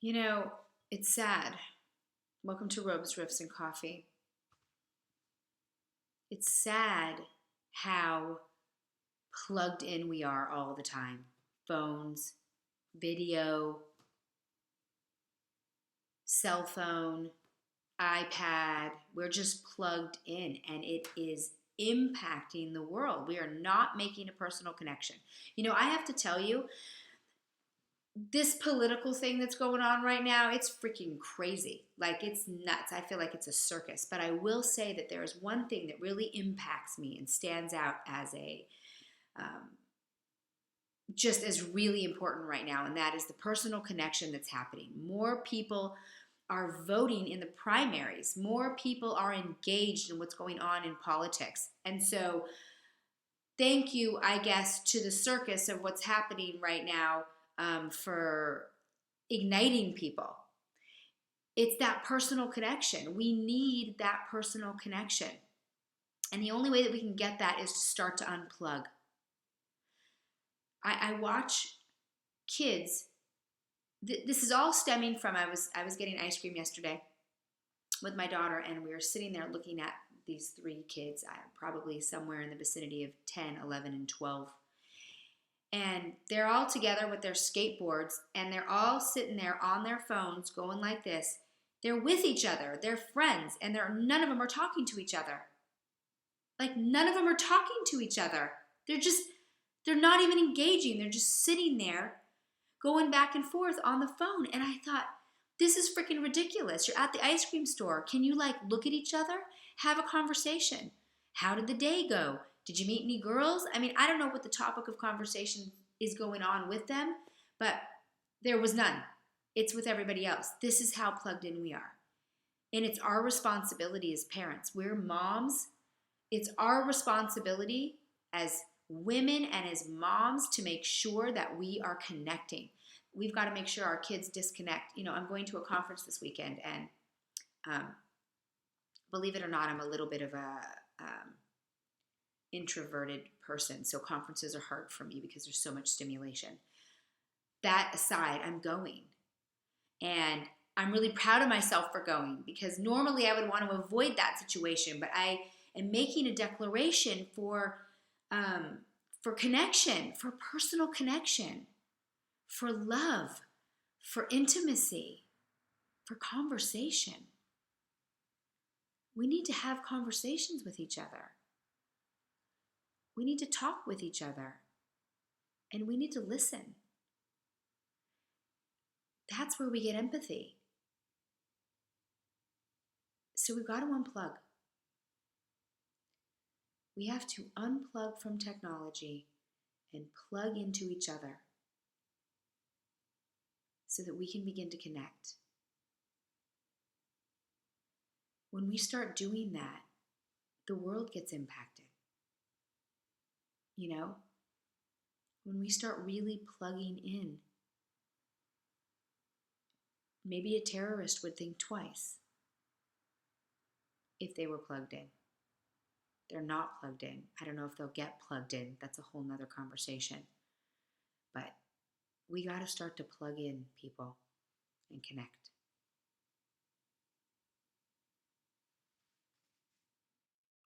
You know, it's sad. Welcome to Robes, Riffs, and Coffee. It's sad how plugged in we are all the time. Phones, video, cell phone, iPad. We're just plugged in and it is impacting the world. We are not making a personal connection. I have to tell you, this political thing that's going on right now, it's freaking crazy. Like, it's nuts. I feel like it's a circus. But I will say that there is one thing that really impacts me and stands out as just as really important right now, and that is the personal connection that's happening. More people are voting in the primaries. More people are engaged in what's going on in politics. And so thank you, I guess, to the circus of what's happening right now for igniting people. It's that personal connection. We need that personal connection. And the only way that we can get that is to start to unplug. I watch kids. This is all stemming from, I was getting ice cream yesterday with my daughter, and we were sitting there looking at these three kids, probably somewhere in the vicinity of 10, 11, and 12. And they're all together with their skateboards, and they're all sitting there on their phones going like this. They're with each other. They're friends, and none of them are talking to each other. Like, none of them are talking to each other. They're not even engaging. They're just sitting there going back and forth on the phone. And I thought, this is freaking ridiculous. You're at the ice cream store. Can you look at each other? Have a conversation. How did the day go? Did you meet any girls? I mean, I don't know what the topic of conversation is going on with them, but there was none. It's with everybody else. This is how plugged in we are. And it's our responsibility as parents. We're moms. It's our responsibility as women and as moms to make sure that we are connecting. We've got to make sure our kids disconnect. I'm going to a conference this weekend, and believe it or not, I'm a little bit of a introverted person, so conferences are hard for me because there's so much stimulation. That aside, I'm going, and I'm really proud of myself for going, because normally I would want to avoid that situation, but I am making a declaration for connection, for personal connection, for love, for intimacy, for conversation. We need to have conversations with each other. We need to talk with each other. And we need to listen. That's where we get empathy. So we've got to unplug. We have to unplug from technology and plug into each other so that we can begin to connect. When we start doing that, the world gets impacted. When we start really plugging in, maybe a terrorist would think twice if they were plugged in. They're not plugged in. I don't know if they'll get plugged in. That's a whole nother conversation. But we got to start to plug in, people, and connect.